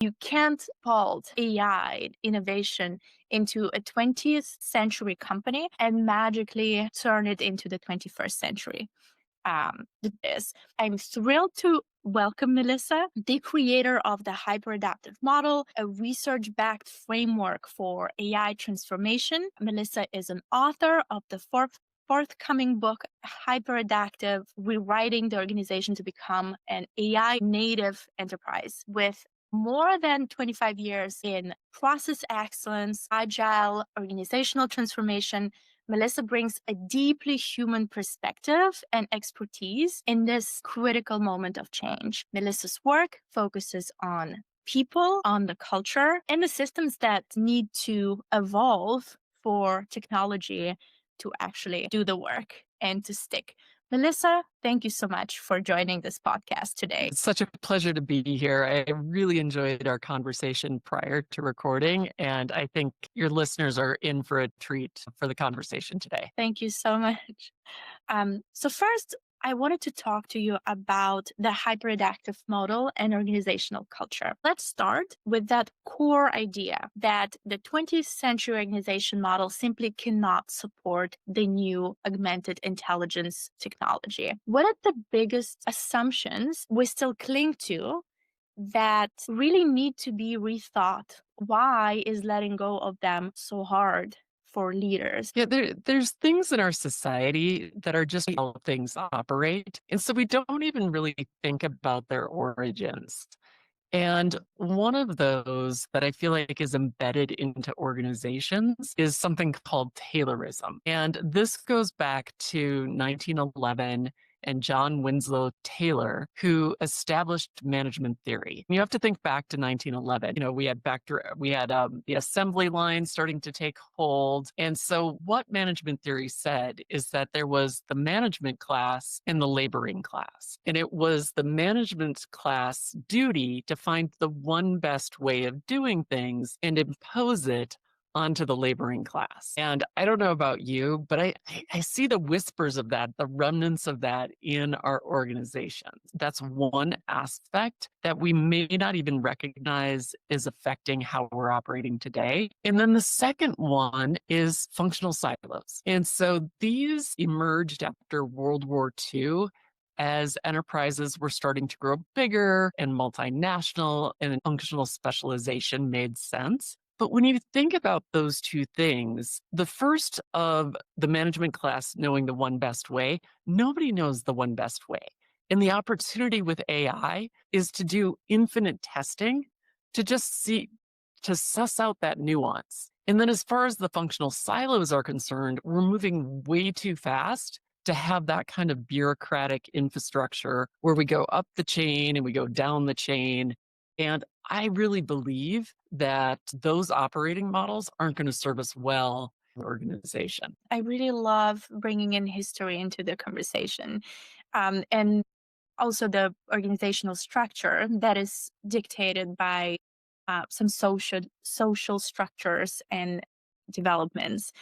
You can't fold AI innovation into a 20th century company and magically turn it into the 21st century. This. I'm thrilled to welcome Melissa, the creator of the Hyperadaptive.Model, a research-backed framework for AI transformation. Melissa is an author of the forthcoming book, Hyperadaptive, Rewriting the Organization to Become an AI Native Enterprise, with more than 25 years in process excellence, agile organizational transformation. Melissa brings a deeply human perspective and expertise in this critical moment of change. Melissa's work focuses on people, on the culture, and the systems that need to evolve for technology to actually do the work and to stick. Melissa, thank you so much for joining this podcast today. It's such a pleasure to be here. I really enjoyed our conversation prior to recording, and I think your listeners are in for a treat for the conversation today. Thank you so much. So first, I wanted to talk to you about the hyperadaptive model and organizational culture. Let's start with that core idea that the 20th century organization model simply cannot support the new augmented intelligence technology. What are the biggest assumptions we still cling to that really need to be rethought? Why is letting go of them so hard for leaders? Yeah, there's things in our society that are just how things operate. And so we don't even really think about their origins. And one of those that I feel like is embedded into organizations is something called Taylorism. And this goes back to 1911 and John Winslow Taylor, who established management theory. You have to think back to 1911. We had the assembly line starting to take hold. And so what management theory said is that there was the management class and the laboring class. And it was the management class duty to find the one best way of doing things and impose it onto the laboring class. And I don't know about you, but I see the whispers of that, the remnants of that in our organizations. That's one aspect that we may not even recognize is affecting how we're operating today. And then the second one is functional silos. And so these emerged after World War II as enterprises were starting to grow bigger and multinational, and functional specialization made sense. But when you think about those two things, the first of the management class knowing the one best way, nobody knows the one best way. And the opportunity with AI is to do infinite testing to just to suss out that nuance. And then as far as the functional silos are concerned, we're moving way too fast to have that kind of bureaucratic infrastructure where we go up the chain and we go down the chain. And I really believe that those operating models aren't going to serve us well in the organization. I really love bringing in history into the conversation, and also the organizational structure that is dictated by some social structures and developments.